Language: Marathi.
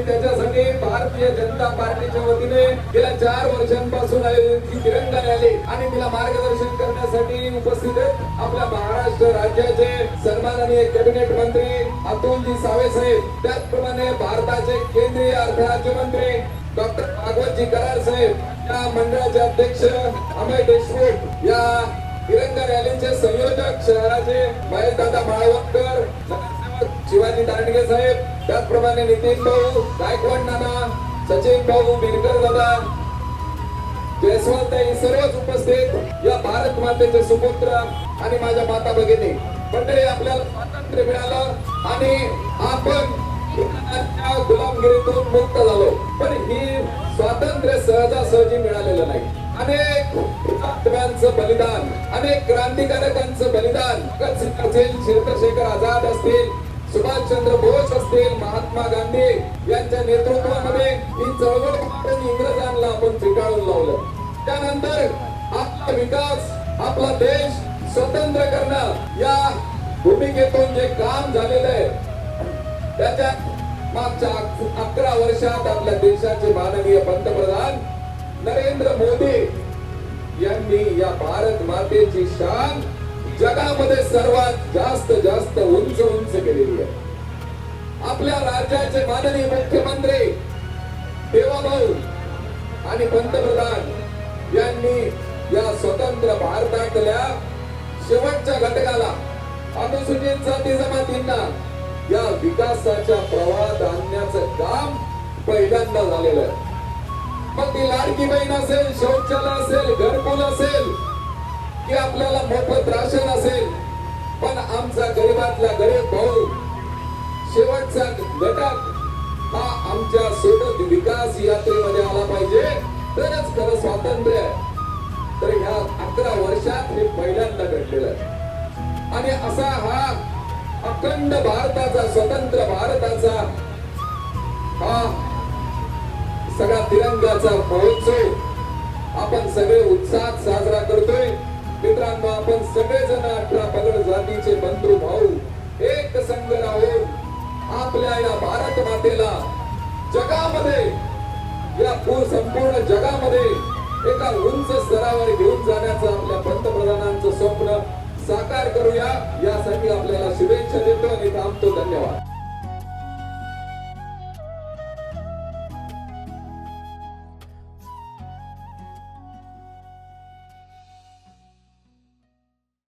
आणि त्याच्यासाठी भारतीय जनता पार्टीच्या वतीने गेल्या 4 वर्षांपासून आयोजित तिरंगा रॅली आणि तिला मार्गदर्शन करण्यासाठी उपस्थित आहेत आपल्या महाराष्ट्र राज्याचे सन्माननीय कॅबिनेट मंत्री अतुलजी सावे साहेब, त्याचप्रमाणे भारताचे केंद्रीय अर्थ राज्यमंत्री डॉक्टर भागवतजी कराड साहेब, या मंडळाचे अध्यक्ष अमय देशमुख, या तिरंगा रॅलीचे संयोजक शहराचे महेशदादा माळवणकर, शिवाजी दांडगे साहेब, त्याचप्रमाणे नितीन भाऊ गायकवाड नाना, सचिन भाऊ बिरकर दादा, जयस्वाल ताई, सर्वच उपस्थित या भारत मातेचे सुपुत्र आणि माझ्या माता भगिनी मंडळी, आपल्याला स्वातंत्र्य मिळालं आणि आपण गुलामगिरीतून मुक्त झालो, पण ही स्वातंत्र्य सहजासहजी मिळालेलं नाही. अनेक हुतात्म्यांचं बलिदान, अनेक क्रांतिकारकांचं बलिदान, चंद्रशेखर आझाद असतील, सुभाषचंद्र बोस असतील, महात्मा गांधी यांच्या नेतृत्वामध्ये ही चळवळ करून इंग्रजांना आपण पिटाळून लावलं. त्यानंतर आपला विकास, आपला देश स्वतंत्र करणं या भूमिकेतून जे काम झालेलं आहे, त्याच्या मागच्या 11 वर्षात आपल्या देशाचे माननीय पंतप्रधान नरेंद्र मोदी यांनी या भारत मातेची शान जगामध्ये सर्वात जास्त उंच केलेली आहे. आपल्या राज्याचे माननीय मुख्यमंत्री देवाभाऊ आणि पंतप्रधान यांनी या स्वतंत्र भारतातल्या शेवटच्या घटकाला, अनुसूचित जाती जमातींना या विकासाच्या प्रवाहात आणण्याचं काम पहिल्यांदा झालेलं आहे. मग ती लाडकी बहीण असेल, शौचालय असेल, घरकुल असेल, की आपल्याला मोफत राशन असेल, पण आमचा गरीबातला गरीब भाऊ शेवटचा घटक हा आमच्या सोबत विकास यात्रेमध्ये आला पाहिजे, तरच खरं स्वातंत्र्य आहे. तर ह्या 11 वर्षात हे पहिल्यांदा घडलेलं आहे. आणि असा हा अखंड भारताचा, स्वतंत्र भारताचा हा सगळा तिरंगाचा महोत्सव आपण सगळे उत्साहात साजरा करतोय. मित्रांनो, आपण सगळेजण 18 पगड जातीचे बंधू भाऊ एक संघ राहून आपल्या या भारत मातेला जगामध्ये, या संपूर्ण जगामध्ये एका उंच स्तरावर घेऊन जाण्याचं आपल्या पंतप्रधानांचं स्वप्न साकार करूया. यासाठी आपल्याला शुभेच्छा देतो आणि थांबतो. धन्यवाद.